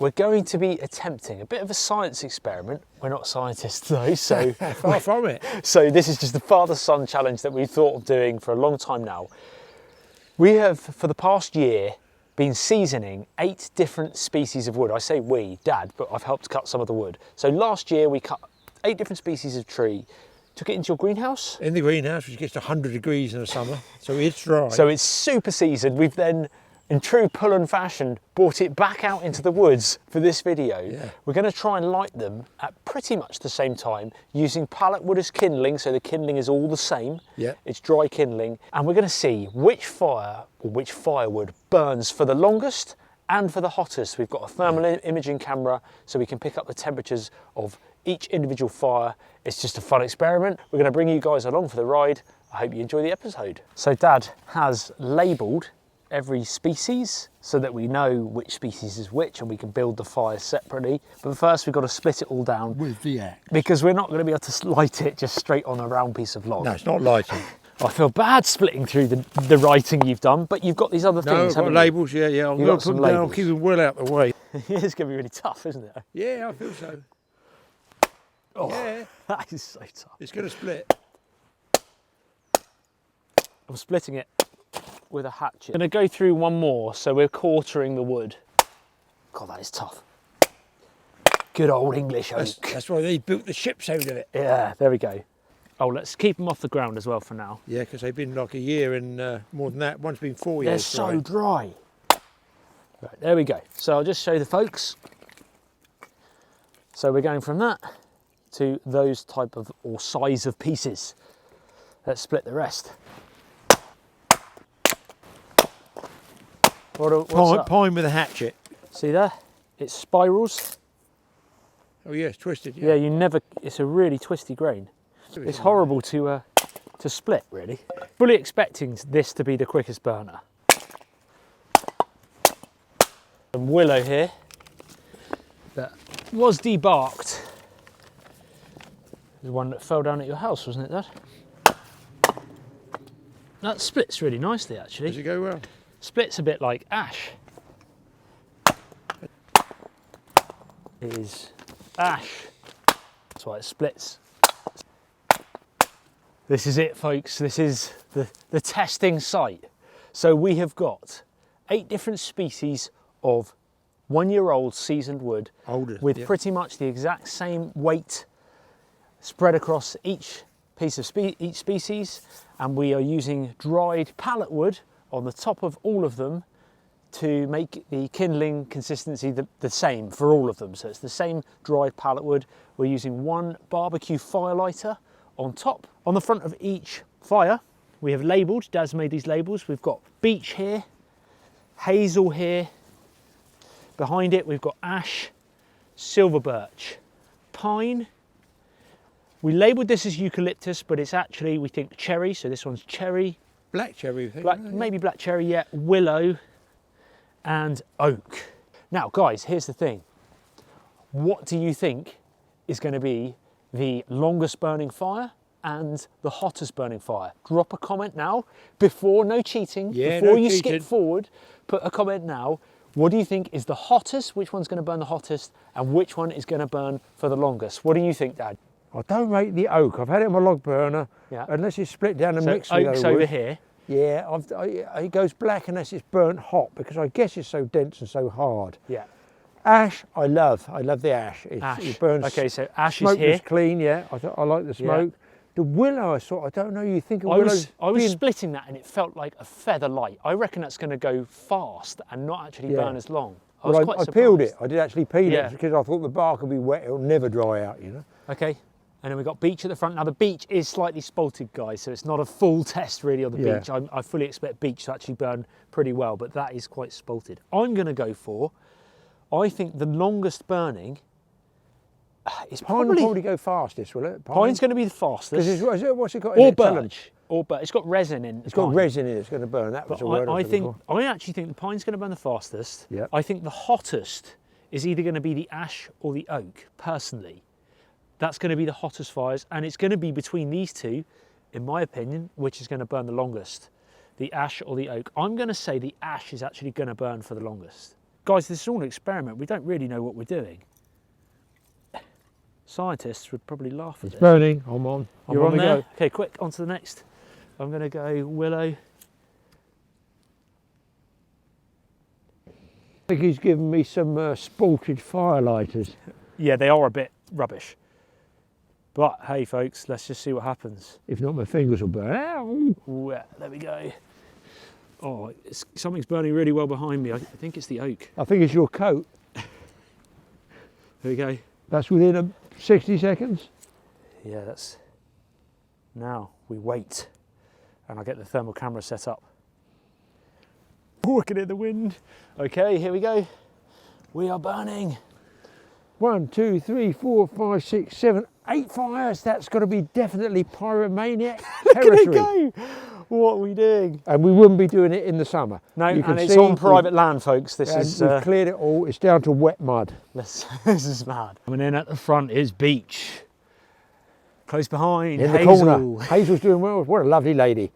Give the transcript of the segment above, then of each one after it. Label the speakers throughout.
Speaker 1: We're going to be attempting a bit of a science experiment. We're not scientists though, so
Speaker 2: far from it.
Speaker 1: So this is just the father-son challenge that we've thought of doing for a long time now. We have, for the past year, been seasoning 8 different species of wood. I say we, Dad, but I've helped cut some of the wood. So last year we cut 8 different species of tree, took it into your greenhouse.
Speaker 2: In the greenhouse, which gets to 100 degrees in the summer, so it's dry.
Speaker 1: So it's super seasoned. We've then, in true Pullen fashion, brought it back out into the woods for this video.
Speaker 2: Yeah.
Speaker 1: We're going to try and light them at pretty much the same time using pallet wood as kindling, so the kindling is all the same.
Speaker 2: Yeah.
Speaker 1: It's dry kindling, and we're going to see which fire or which firewood burns for the longest and for the hottest. We've got a thermal imaging camera so we can pick up the temperatures of each individual fire. It's just a fun experiment. We're going to bring you guys along for the ride. I hope you enjoy the episode. So Dad has labelled every species so that we know which species is which and we can build the fire separately. But first we've got to split it all down.
Speaker 2: With the axe.
Speaker 1: Because we're not going to be able to light it just straight on a round piece of log.
Speaker 2: No, it's not lighting.
Speaker 1: I feel bad splitting through the writing you've done, but you've got these other
Speaker 2: No,
Speaker 1: things,
Speaker 2: I've got labels, yeah. I'm going to put them down, I'll keep them well out the way.
Speaker 1: It's going to be really tough, isn't it?
Speaker 2: Yeah, I feel so.
Speaker 1: Oh,
Speaker 2: Yeah.
Speaker 1: that is so tough.
Speaker 2: It's going to split.
Speaker 1: I'm splitting it with a hatchet. I'm going to go through one more, so we're quartering the wood. God, that is tough. Good old English oak.
Speaker 2: That's why they built the ships out of it.
Speaker 1: Yeah, there we go. Oh, let's keep them off the ground as well for now.
Speaker 2: Yeah, because they've been like a year and more than that. One's been 4
Speaker 1: They're
Speaker 2: years.
Speaker 1: so dry. Right, there we go. So I'll just show the folks. So we're going from that to those type of or size of pieces. Let's split the rest. What's up?
Speaker 2: Pine with a hatchet.
Speaker 1: See there? It spirals.
Speaker 2: Oh yeah, it's twisted.
Speaker 1: Yeah, you never. It's a really twisty grain. It's horrible to split, really. Fully expecting this to be the quickest burner. Some willow here that was debarked. The one that fell down at your house, wasn't it, Dad? That splits really nicely, actually.
Speaker 2: Does it go well?
Speaker 1: Splits a bit like ash. It is ash. That's why it splits. This is it, folks. This is the testing site. So we have got 8 different species of 1-year-old seasoned wood with pretty much the exact same weight spread across each piece of each species, and we are using dried pallet wood on the top of all of them to make the kindling consistency the same for all of them. So it's the same dried pallet wood. We're using 1 barbecue fire lighter on top. On the front of each fire, we have labelled, Dad's made these labels. We've got beech here, hazel here. Behind it, we've got ash, silver birch, pine. We labelled this as eucalyptus, but it's actually, we think, cherry. So this one's cherry.
Speaker 2: Black cherry, I think.
Speaker 1: Maybe black cherry, yeah. Willow and oak. Now, guys, here's the thing. What do you think is going to be the longest burning fire and the hottest burning fire? Drop a comment now, before, no cheating, before you skip forward, put a comment now. What do you think is the hottest? Which one's going to burn the hottest? And which one is going to burn for the longest? What do you think, Dad?
Speaker 2: I don't rate the oak. I've had it on my log burner.
Speaker 1: Yeah.
Speaker 2: Unless it's split down and mixed with
Speaker 1: oak's
Speaker 2: other wood.
Speaker 1: over here.
Speaker 2: Yeah, it goes black unless it's burnt hot, because I guess it's so dense and so hard.
Speaker 1: Yeah.
Speaker 2: Ash, I love the ash.
Speaker 1: Ash.
Speaker 2: It burns.
Speaker 1: Okay, so ash is here.
Speaker 2: Smoke is clean, yeah. I like the smoke. Yeah. The willow, I don't know, you think of willow.
Speaker 1: I was splitting that and it felt like a feather light. I reckon that's going to go fast and not actually burn as long. I
Speaker 2: peeled it. I did actually peel it because I thought the bark would be wet. It'll never dry out, you know.
Speaker 1: Okay. And then we've got beech at the front. Now the beech is slightly spalted, guys, so it's not a full test really on the beech. I fully expect beech to actually burn pretty well, but that is quite spalted. I'm going to go for, I think the longest burning is
Speaker 2: Pine will probably go fastest, will it?
Speaker 1: Pine's going to be the fastest.
Speaker 2: What's it got in it?
Speaker 1: Birch. Or birch. It's got resin in.
Speaker 2: It's got resin in it. It's going to burn. That was a word
Speaker 1: I actually think the pine's going to burn the fastest.
Speaker 2: Yeah.
Speaker 1: I think the hottest is either going to be the ash or the oak, personally. That's going to be the hottest fires, and it's going to be between these two, in my opinion, which is going to burn the longest, the ash or the oak. I'm going to say the ash is actually going to burn for the longest. guys, this is all an experiment. We don't really know what we're doing. Scientists would probably laugh at this.
Speaker 2: It's burning. I'm on.
Speaker 1: You're on there? Okay, quick, on to the next. I'm going to go willow.
Speaker 2: I think he's given me some sported firelighters.
Speaker 1: Yeah, they are a bit rubbish. But hey, folks, let's just see what happens.
Speaker 2: If not, my fingers will burn. Ow.
Speaker 1: Ooh, yeah, there we go. Oh, something's burning really well behind me. I think it's the oak.
Speaker 2: I think it's your coat.
Speaker 1: There we go.
Speaker 2: That's within 60 seconds.
Speaker 1: Yeah, that's... Now we wait, and I'll get the thermal camera set up. Oh, I can hear the wind. Okay, here we go. We are burning.
Speaker 2: 1, 2, 3, 4, 5, 6, 7, 8 fires. That's got to be definitely pyromaniac territory.
Speaker 1: Look at it go. What are we doing?
Speaker 2: And we wouldn't be doing it in the summer.
Speaker 1: No, and it's on private land, folks. This is...
Speaker 2: We've cleared it all. It's down to wet mud.
Speaker 1: This is mad. Coming in at the front is Beach. Close behind,
Speaker 2: in
Speaker 1: Hazel.
Speaker 2: the corner. Hazel's doing well. What a lovely lady.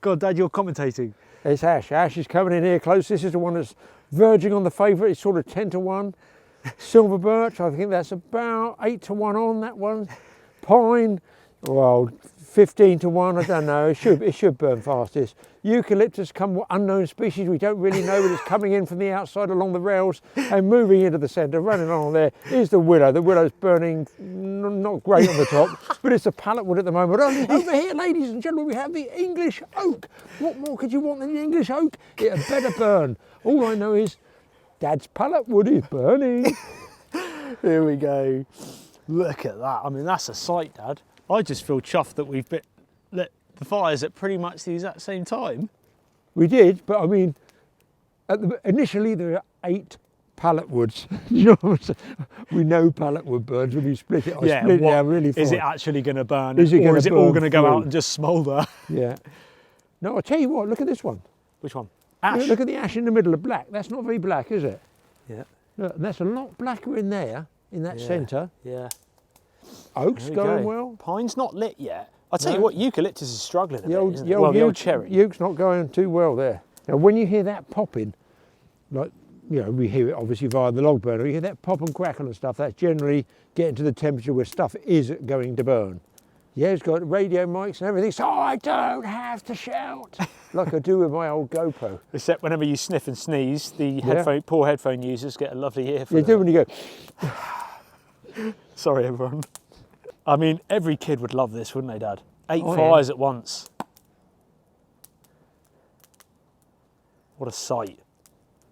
Speaker 1: God, Dad, you're commentating.
Speaker 2: It's Ash. Ash is coming in here close. This is the one that's verging on the favourite. It's sort of 10 to 1. Silver birch, I think that's about 8 to 1 on that one. Pine, well, 15 to 1, I don't know. It should burn fastest. Eucalyptus, unknown species, we don't really know, but it's coming in from the outside along the rails and moving into the centre. Running along there is the willow. The willow's burning not great on the top, but it's a pallet wood at the moment. Over here, ladies and gentlemen, we have the English oak. What more could you want than the English oak? It had better burn. All I know is Dad's pallet wood is burning.
Speaker 1: Here we go. Look at that. I mean, that's a sight, Dad. I just feel chuffed that we've lit the fires at pretty much the exact same time.
Speaker 2: We did, but I mean, initially there were 8 pallet woods. You know what I'm saying? We know pallet wood burns when you split it. I split it down really fine.
Speaker 1: Is it actually going to burn?
Speaker 2: Is it
Speaker 1: all going to go out and just smoulder?
Speaker 2: Yeah. No, I'll tell you what, look at this one.
Speaker 1: Which one? Ash.
Speaker 2: Look at the ash in the middle of black. That's not very black, is it?
Speaker 1: Yeah.
Speaker 2: Look, that's a lot blacker in there, in that centre.
Speaker 1: Yeah.
Speaker 2: Oak's going well.
Speaker 1: Pine's not lit yet. I'll tell you what, eucalyptus is struggling a bit, isn't it?
Speaker 2: The
Speaker 1: old cherry.
Speaker 2: Uke's not going too well there. Now, when you hear that popping, like, you know, we hear it obviously via the log burner, you hear that pop and crackle and stuff, that's generally getting to the temperature where stuff is going to burn. Yeah, it's got radio mics and everything, so I don't have to shout like I do with my old GoPro.
Speaker 1: Except whenever you sniff and sneeze, the poor headphone users get a lovely earful.
Speaker 2: You do when you go.
Speaker 1: Sorry, everyone. I mean, every kid would love this, wouldn't they, Dad? 8 fires at once. What a sight.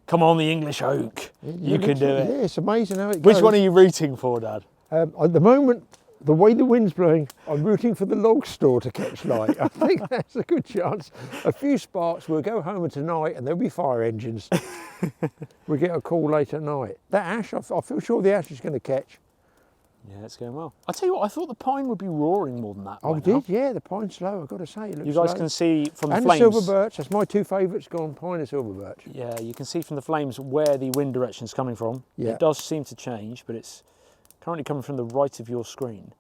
Speaker 1: Come on, the English oak. You can do it.
Speaker 2: Yeah, it's amazing how it goes.
Speaker 1: Which one are you rooting for, Dad?
Speaker 2: At the moment, the way the wind's blowing, I'm rooting for the log store to catch light. I think that's a good chance. A few sparks, we'll go home tonight and there'll be fire engines. We'll get a call late at night. That ash, I feel sure the ash is going to catch.
Speaker 1: Yeah, it's going well. I'll tell you what, I thought the pine would be roaring more than that.
Speaker 2: Oh, did? Yeah, the pine's slow, I've got to say. It looks
Speaker 1: you guys
Speaker 2: slow.
Speaker 1: can see from the
Speaker 2: and
Speaker 1: flames.
Speaker 2: And the silver birch, that's my 2 favourites, gone pine and silver birch.
Speaker 1: Yeah, you can see from the flames where the wind direction's coming from. Yeah. It does seem to change, but it's currently coming from the right of your screen.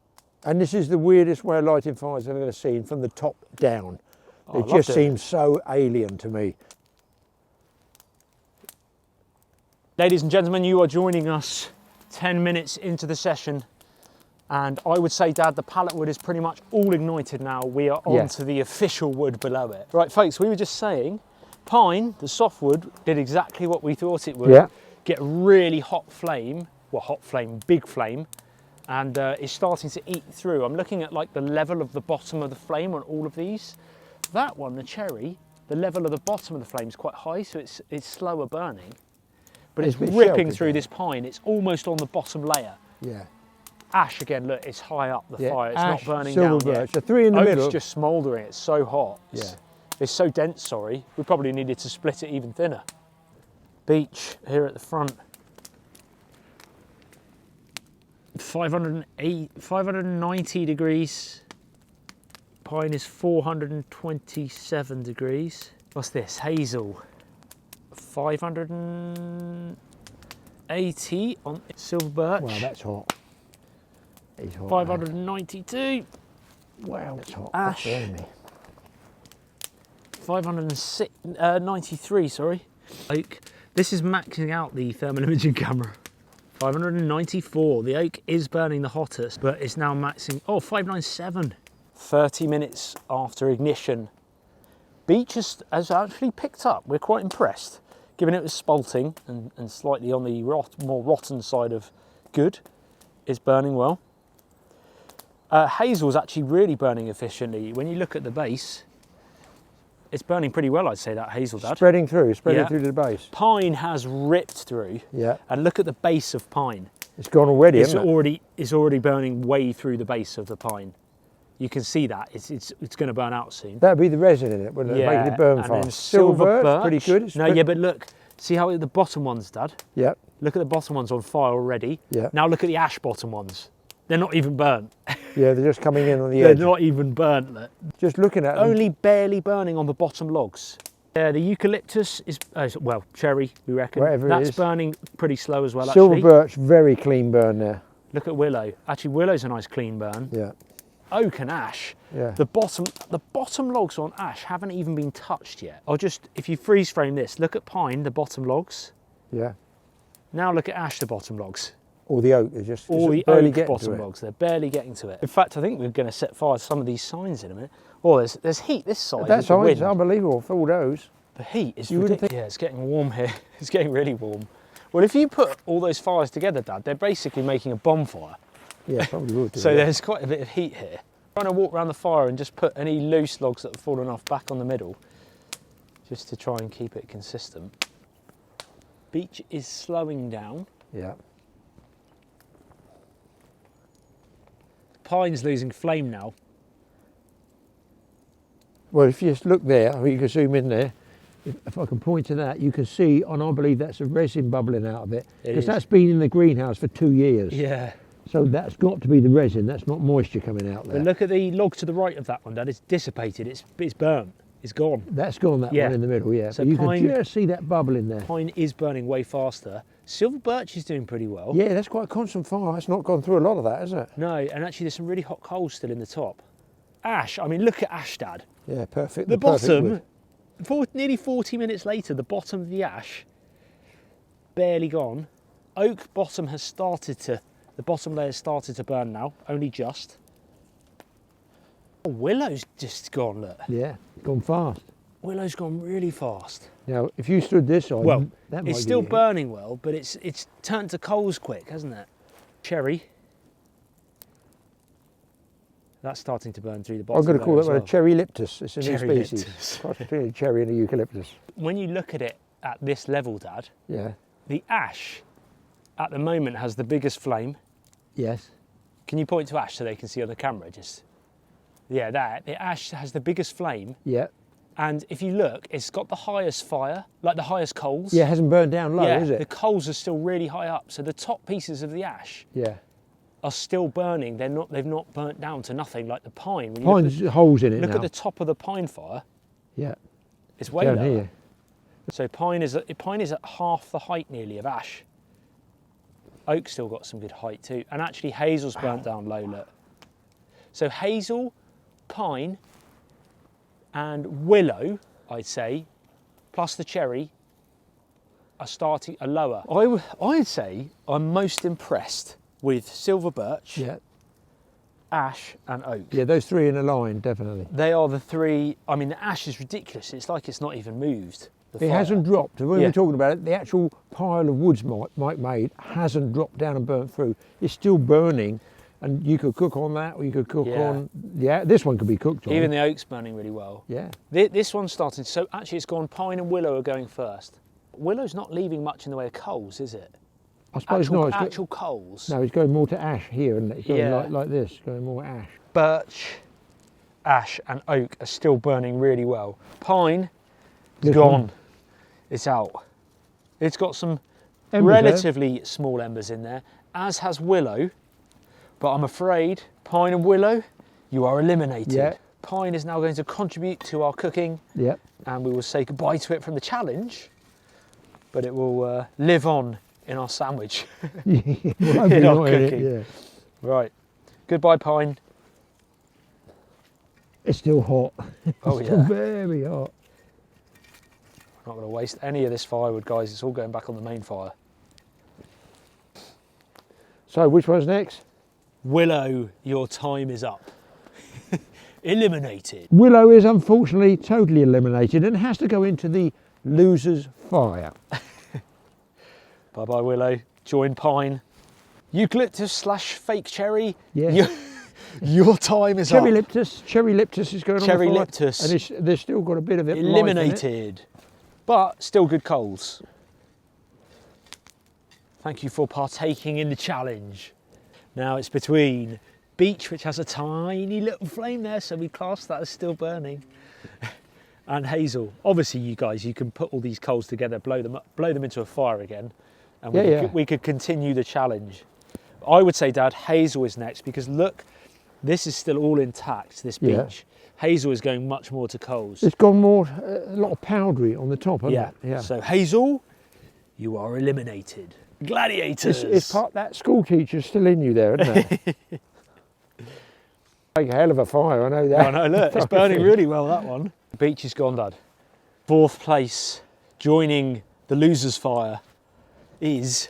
Speaker 2: And this is the weirdest way of lighting fires I've ever seen, from the top down.
Speaker 1: Oh,
Speaker 2: it just seems so alien to me.
Speaker 1: Ladies and gentlemen, you are joining us 10 minutes into the session. And I would say, Dad, the pallet wood is pretty much all ignited now. We are on to the official wood below it. Right, folks, we were just saying, pine, the softwood, did exactly what we thought it would. Yeah. Get a really hot flame, well, hot flame, big flame, and it's starting to eat through. I'm looking at like the level of the bottom of the flame on all of these. That one, the cherry, the level of the bottom of the flame is quite high, so it's slower burning. But it's ripping through this pine. It's almost on the bottom layer.
Speaker 2: Yeah.
Speaker 1: Ash, again, look, it's high up the fire. It's
Speaker 2: ash,
Speaker 1: not burning
Speaker 2: silver
Speaker 1: down
Speaker 2: birch.
Speaker 1: yet.
Speaker 2: The 3 in the middle.
Speaker 1: It's just smouldering. It's so hot. It's so dense, sorry. We probably needed to split it even thinner. Beech here at the front. 590 degrees. Pine is 427 degrees. What's this? Hazel. 580 on silver birch.
Speaker 2: Wow, that's hot. It's hot.
Speaker 1: 592.
Speaker 2: Wow, it's hot.
Speaker 1: Ash. 593, sorry. Oak. This is maxing out the thermal imaging camera. 594. The oak is burning the hottest, but it's now maxing. Oh, 597. 30 minutes after ignition. Beech has actually picked up. We're quite impressed. Given it was spalting and slightly on the more rotten side of good, it's burning well. Hazel's actually really burning efficiently. When you look at the base, it's burning pretty well, I'd say, that hazel, Dad.
Speaker 2: Spreading through to the base.
Speaker 1: Pine has ripped through.
Speaker 2: Yeah.
Speaker 1: And look at the base of pine.
Speaker 2: It's gone already, isn't it?
Speaker 1: It's already burning way through the base of the pine. You can see that. It's going to burn out soon.
Speaker 2: That'd be the resin in it, wouldn't it?
Speaker 1: Yeah,
Speaker 2: Making it burn
Speaker 1: and
Speaker 2: fast.
Speaker 1: then silver birch,
Speaker 2: pretty good.
Speaker 1: No, yeah, but look. See how the bottom ones, Dad?
Speaker 2: Yeah.
Speaker 1: Look at the bottom ones on fire already.
Speaker 2: Yeah.
Speaker 1: Now look at the ash bottom ones. They're not even burnt.
Speaker 2: Yeah, they're just coming in on the edge.
Speaker 1: They're not even burnt. Look.
Speaker 2: Just looking at them.
Speaker 1: Only barely burning on the bottom logs. The eucalyptus is, well, cherry, we reckon.
Speaker 2: Whatever
Speaker 1: That's
Speaker 2: it is.
Speaker 1: burning pretty slow as well,
Speaker 2: Silver
Speaker 1: actually.
Speaker 2: birch, very clean burn there.
Speaker 1: Look at willow. Actually, willow's a nice clean burn.
Speaker 2: Yeah.
Speaker 1: Oak and ash.
Speaker 2: Yeah.
Speaker 1: The bottom logs on ash haven't even been touched yet. If you freeze frame this, look at pine, the bottom logs.
Speaker 2: Yeah.
Speaker 1: Now look at ash, the bottom logs.
Speaker 2: Or the oak, they're just
Speaker 1: All the
Speaker 2: barely
Speaker 1: oak
Speaker 2: getting
Speaker 1: bottom
Speaker 2: to it.
Speaker 1: logs, they're barely getting to it. In fact, I think we're going to set fire to some of these signs in a minute. Oh, there's heat this side.
Speaker 2: That
Speaker 1: with the
Speaker 2: side's
Speaker 1: wind.
Speaker 2: unbelievable for all those.
Speaker 1: The heat is
Speaker 2: You wouldn't
Speaker 1: ridiculous. Yeah, it's getting warm here. It's getting really warm. Well, if you put all those fires together, Dad, they're basically making a bonfire.
Speaker 2: Yeah, probably would do.
Speaker 1: So
Speaker 2: that.
Speaker 1: there's quite a bit of heat here. Trying to walk around the fire and just put any loose logs that have fallen off back on the middle, just to try and keep it consistent. Beech is slowing down.
Speaker 2: Yeah.
Speaker 1: Pine's losing flame now.
Speaker 2: Well, if you just look there, I mean, you can zoom in there. If I can point to that, you can see, and I believe that's a resin bubbling out of it. Because that's been in the greenhouse for 2 years.
Speaker 1: Yeah.
Speaker 2: So that's got to be the resin, that's not moisture coming out there.
Speaker 1: But look at the log to the right of that one, Dad. It's dissipated, it's burnt, it's gone.
Speaker 2: That's gone, that
Speaker 1: Yeah.
Speaker 2: one in the middle, yeah.
Speaker 1: So
Speaker 2: But you
Speaker 1: pine-
Speaker 2: can just see that bubble in there.
Speaker 1: Pine is burning way faster. Silver birch is doing pretty well.
Speaker 2: Yeah, that's quite a constant fire. It's not gone through a lot of that, has it?
Speaker 1: No, and actually there's some really hot coals still in the top. Ash, I mean, look at ash, Dad.
Speaker 2: Yeah, perfect.
Speaker 1: The
Speaker 2: perfect
Speaker 1: bottom,
Speaker 2: wood.
Speaker 1: nearly 40 minutes later, the bottom of the ash, barely gone. Oak bottom has started to, the bottom layer has started to burn now, only just. Oh, willow's just gone, look.
Speaker 2: Yeah, gone fast.
Speaker 1: Willow's gone really fast.
Speaker 2: Now, if you stood this side,
Speaker 1: Well,
Speaker 2: that might
Speaker 1: it's still
Speaker 2: give you-
Speaker 1: burning well, but it's turned to coals quick, hasn't it? Cherry. That's starting to burn through the bottom.
Speaker 2: I'm going to call
Speaker 1: layer
Speaker 2: that
Speaker 1: as
Speaker 2: one a
Speaker 1: well.
Speaker 2: cherry-lyptus. It's a new
Speaker 1: Cherry-lyptus.
Speaker 2: species. Cross between a cherry and a eucalyptus.
Speaker 1: When you look at it at this level, Dad,
Speaker 2: Yeah.
Speaker 1: the ash at the moment has the biggest flame.
Speaker 2: Yes.
Speaker 1: Can you point to ash so they can see on the camera? Yeah, that. The ash has the biggest flame,
Speaker 2: Yeah.
Speaker 1: and if you look, it's got the highest fire, like the highest coals.
Speaker 2: Yeah, it hasn't burned down low,
Speaker 1: yeah,
Speaker 2: is
Speaker 1: the
Speaker 2: it?
Speaker 1: coals are still really high up, so the top pieces of the ash
Speaker 2: Yeah.
Speaker 1: are still burning. They've not burnt down to nothing like the pine. When you
Speaker 2: Pine's holes in it
Speaker 1: look
Speaker 2: now.
Speaker 1: at the top of the pine fire,
Speaker 2: Yeah.
Speaker 1: it's way
Speaker 2: Down
Speaker 1: lower.
Speaker 2: here.
Speaker 1: So pine is at half the height nearly of ash. Oak's still got some good height too, and actually hazel's burnt down low. Look. So hazel, pine, and willow, I'd say, plus the cherry, are lower. I'd say I'm most impressed with silver birch,
Speaker 2: Yeah.
Speaker 1: ash, and oak.
Speaker 2: Yeah, those three in a line, definitely.
Speaker 1: They are the three. I mean, the ash is ridiculous. It's like it's not even moved. The
Speaker 2: It
Speaker 1: fire.
Speaker 2: hasn't dropped. When
Speaker 1: Yeah.
Speaker 2: we're talking about it, the actual pile of woods Mike made hasn't dropped down and burnt through. It's still burning, and you could cook on that, or you could cook
Speaker 1: Yeah.
Speaker 2: on. Yeah, this one could be cooked on.
Speaker 1: Even the oak's burning really well.
Speaker 2: Yeah.
Speaker 1: This one's starting. So actually, it's gone. Pine and willow are going first. Willow's not leaving much in the way of coals, is it?
Speaker 2: I suppose not. It's
Speaker 1: Actual coals.
Speaker 2: no, it's going more to ash here, and it's going
Speaker 1: Yeah.
Speaker 2: like this, going more ash.
Speaker 1: Birch, ash, and oak are still burning really well. Pine is
Speaker 2: This
Speaker 1: gone.
Speaker 2: one.
Speaker 1: It's out. It's got some
Speaker 2: Embers there.
Speaker 1: relatively small embers in there, as has willow. But I'm afraid pine and willow, you are eliminated.
Speaker 2: Yeah.
Speaker 1: Pine is now going to contribute to our cooking,
Speaker 2: Yep.
Speaker 1: and we will say goodbye to it from the challenge, but it will live on in our sandwich.
Speaker 2: Well, I'd be
Speaker 1: In our
Speaker 2: not in it,
Speaker 1: cooking.
Speaker 2: yeah.
Speaker 1: Right. Goodbye, pine.
Speaker 2: It's still hot.
Speaker 1: Oh,
Speaker 2: It's still
Speaker 1: yeah.
Speaker 2: very hot.
Speaker 1: Not going to waste any of this firewood, guys. It's all going back on the main fire.
Speaker 2: So which one's next?
Speaker 1: Willow, your time is up. Eliminated.
Speaker 2: Willow is unfortunately totally eliminated and has to go into the loser's fire.
Speaker 1: Bye-bye, Willow. Join Pine. Eucalyptus / fake cherry.
Speaker 2: Yeah.
Speaker 1: Your time is
Speaker 2: Cherry
Speaker 1: up.
Speaker 2: Cherry-lyptus is going on the fire.
Speaker 1: Cherry-lyptus.
Speaker 2: And there's still got a bit of it.
Speaker 1: Eliminated. But still good coals. Thank you for partaking in the challenge. Now it's between Beech, which has a tiny little flame there, so we class that as still burning, and Hazel. Obviously, you guys, you can put all these coals together, blow them into a fire again, and we could continue the challenge. I would say, Dad, Hazel is next, because look, this is still all intact, this Beech. Yeah. Hazel is going much more to coals.
Speaker 2: It's gone more, a lot of powdery on the top, hasn't it?
Speaker 1: Yeah. So Hazel, you are eliminated. Gladiators.
Speaker 2: It's part that school teacher's still in you there, isn't it? Make a hell of a fire, I know that.
Speaker 1: I know, look, it's burning really well, that one. Beech is gone, Dad. 4th place, joining the loser's fire, is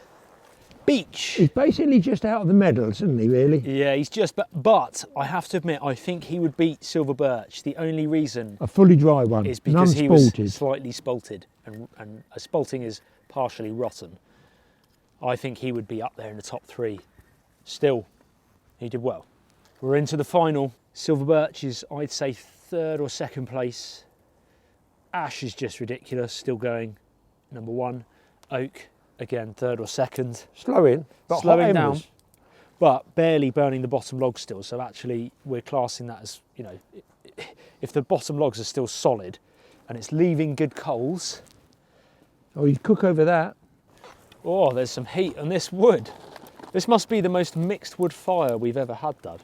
Speaker 1: Beech.
Speaker 2: He's basically just out of the medals, isn't he, really?
Speaker 1: Yeah, he's just, but I have to admit, I think he would beat Silver Birch. The only reason...
Speaker 2: A fully dry one.
Speaker 1: Is because he was slightly spalted, and spalting is partially rotten. I think he would be up there in the top 3. Still, he did well. We're into the final. Silver Birch is, I'd say, 3rd or 2nd place. Ash is just ridiculous, still going number 1. Oak, again, 3rd or 2nd.
Speaker 2: Slowing
Speaker 1: down, but barely burning the bottom logs still. So actually, we're classing that as, you know, if the bottom logs are still solid and it's leaving good coals.
Speaker 2: Oh, you'd cook over that.
Speaker 1: Oh, there's some heat on this wood. This must be the most mixed wood fire we've ever had, Dad.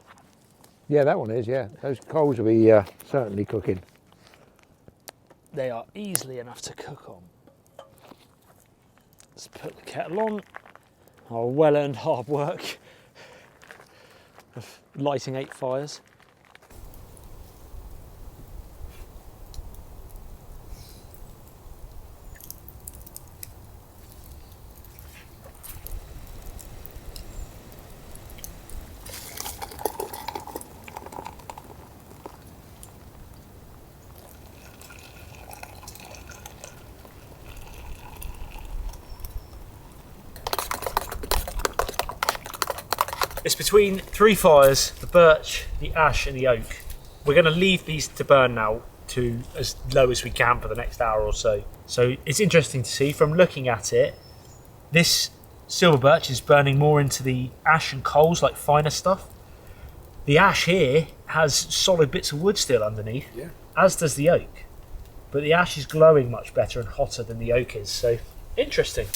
Speaker 2: Yeah, that one is, yeah. Those coals will be certainly cooking.
Speaker 1: They are easily enough to cook on. Let's put the kettle on. Our well-earned hard work of lighting 8 fires. It's between 3 fires, the birch, the ash and the oak. We're going to leave these to burn now to as low as we can for the next hour or so. So it's interesting to see from looking at it, this silver birch is burning more into the ash and coals, like finer stuff. The ash here has solid bits of wood still underneath, as does the oak. But the ash is glowing much better and hotter than the oak is, so interesting.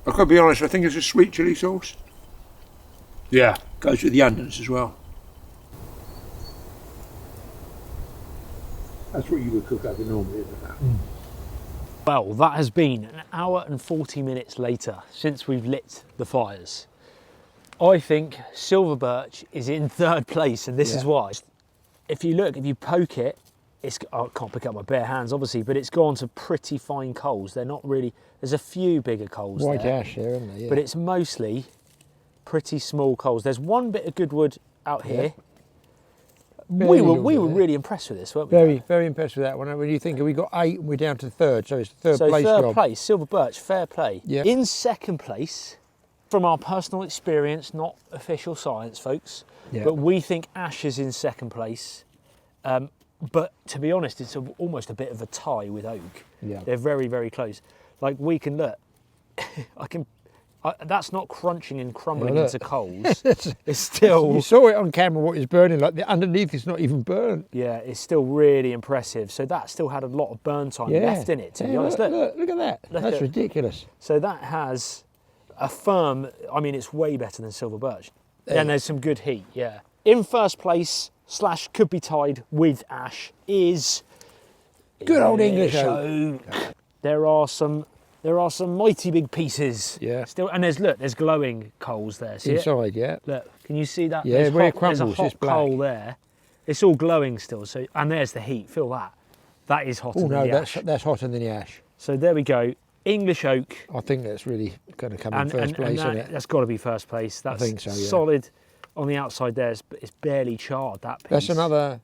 Speaker 2: I've got to be honest, I think it's a sweet chilli sauce.
Speaker 1: Yeah.
Speaker 2: Goes with the onions as well. That's what you would cook over normally, isn't it?
Speaker 1: Well, that has been an hour and 40 minutes later since we've lit the fires. I think silver birch is in 3rd place, and this is why. If you look, if you poke it, I can't pick up my bare hands obviously, but it's gone to pretty fine coals. They're not really, there's a few bigger coals
Speaker 2: White
Speaker 1: there,
Speaker 2: ash there, isn't there? Yeah.
Speaker 1: but it's mostly pretty small coals. There's one bit of good wood out here. We were really impressed with this, weren't we?
Speaker 2: Very impressed with that one. When you think we got 8 and we're down to 3rd, so it's the 3rd place
Speaker 1: third
Speaker 2: job.
Speaker 1: place, silver birch, fair play.
Speaker 2: Yeah.
Speaker 1: In 2nd place, from our personal experience, not official science, folks, but we think ash is in 2nd place. But to be honest, it's almost a bit of a tie with oak.
Speaker 2: Yeah.
Speaker 1: They're very, very close. Like we can look, that's not crunching and crumbling into coals. It's still...
Speaker 2: You saw it on camera what it's burning, like the underneath is not even burnt.
Speaker 1: Yeah, it's still really impressive. So that still had a lot of burn time left in it, to be honest.
Speaker 2: Look at that. That's ridiculous.
Speaker 1: So that has a firm, I mean, it's way better than silver birch. And there's some good heat, In 1st place, slash could be tied with ash is
Speaker 2: good old English oak.
Speaker 1: There are some mighty big pieces.
Speaker 2: Yeah.
Speaker 1: Still, and there's glowing coals there. See
Speaker 2: inside, yeah.
Speaker 1: Look, can you see that?
Speaker 2: Yeah, where it crumbles,
Speaker 1: there's a hot
Speaker 2: it's black.
Speaker 1: coal there. It's all glowing still. So, and there's the heat. Feel that. That is hotter
Speaker 2: Oh
Speaker 1: than
Speaker 2: no,
Speaker 1: the ash.
Speaker 2: that's hotter than the ash.
Speaker 1: So there we go. English oak.
Speaker 2: I think that's really going to come in first place, isn't it?
Speaker 1: That's got to be first place. That's
Speaker 2: I think so, yeah.
Speaker 1: solid. On the outside there, it's barely charred, that piece.
Speaker 2: That's another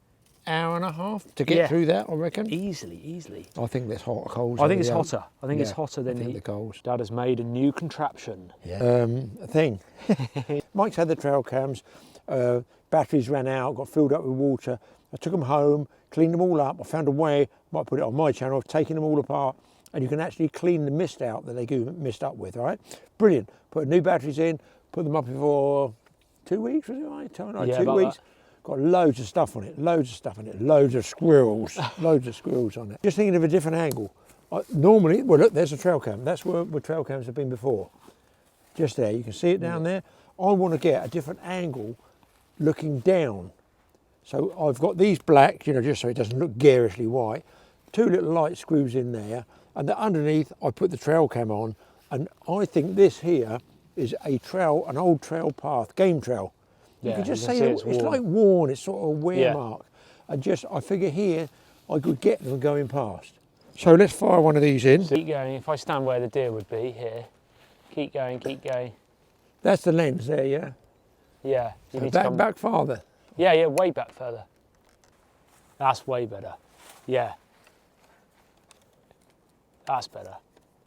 Speaker 2: hour and a half to get through that, I reckon.
Speaker 1: Easily.
Speaker 2: I think there's hotter coals.
Speaker 1: I think it's hotter. I think it's hotter than
Speaker 2: the coals.
Speaker 1: Dad has made a new contraption.
Speaker 2: Yeah. A thing. Mike's had the trail cams. Batteries ran out, got filled up with water. I took them home, cleaned them all up. I found a way, might put it on my channel, of taking them all apart. And you can actually clean the mist out that they go mist up with, all right? Brilliant. Put new batteries in, put them up for 2 weeks, was it right? No,
Speaker 1: yeah,
Speaker 2: 2 weeks. That. Got loads of stuff on it, loads of squirrels, loads of squirrels on it. Just thinking of a different angle. Normally, well look, there's a trail cam. That's where trail cams have been before. Just there, you can see it down there. I want to get a different angle looking down. So I've got these black, just so it doesn't look garishly white. 2 little light screws in there. And underneath, I put the trail cam on, and I think this here is an old trail path, game trail. You can just say it's like worn, it's sort of a wear mark. And I figure here, I could get them going past. So let's fire one of these in.
Speaker 1: Keep going, if I stand where the deer would be, here. Keep going.
Speaker 2: That's the lens there, yeah?
Speaker 1: Yeah.
Speaker 2: You need to come back farther.
Speaker 1: Yeah, way back further. That's way better. Yeah. That's better.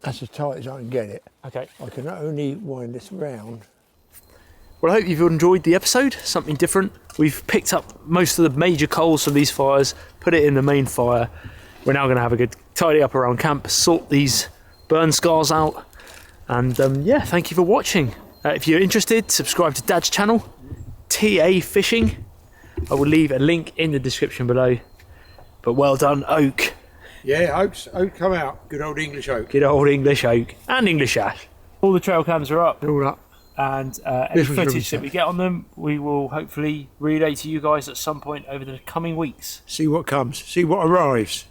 Speaker 2: That's as tight as I can get it.
Speaker 1: Okay.
Speaker 2: I can only wind this round.
Speaker 1: Well, I hope you've enjoyed the episode, something different. We've picked up most of the major coals from these fires, put it in the main fire. We're now going to have a good tidy up around camp, sort these burn scars out. And thank you for watching. If you're interested, subscribe to Dad's channel, TA Fishing. I will leave a link in the description below. But well done, oak.
Speaker 2: Yeah, oak come out. Good old English oak.
Speaker 1: Good old English oak and English ash. All the trail cams are up.
Speaker 2: They're all up.
Speaker 1: And any footage that we get on them, we will hopefully relay to you guys at some point over the coming weeks.
Speaker 2: See what comes, see what arrives.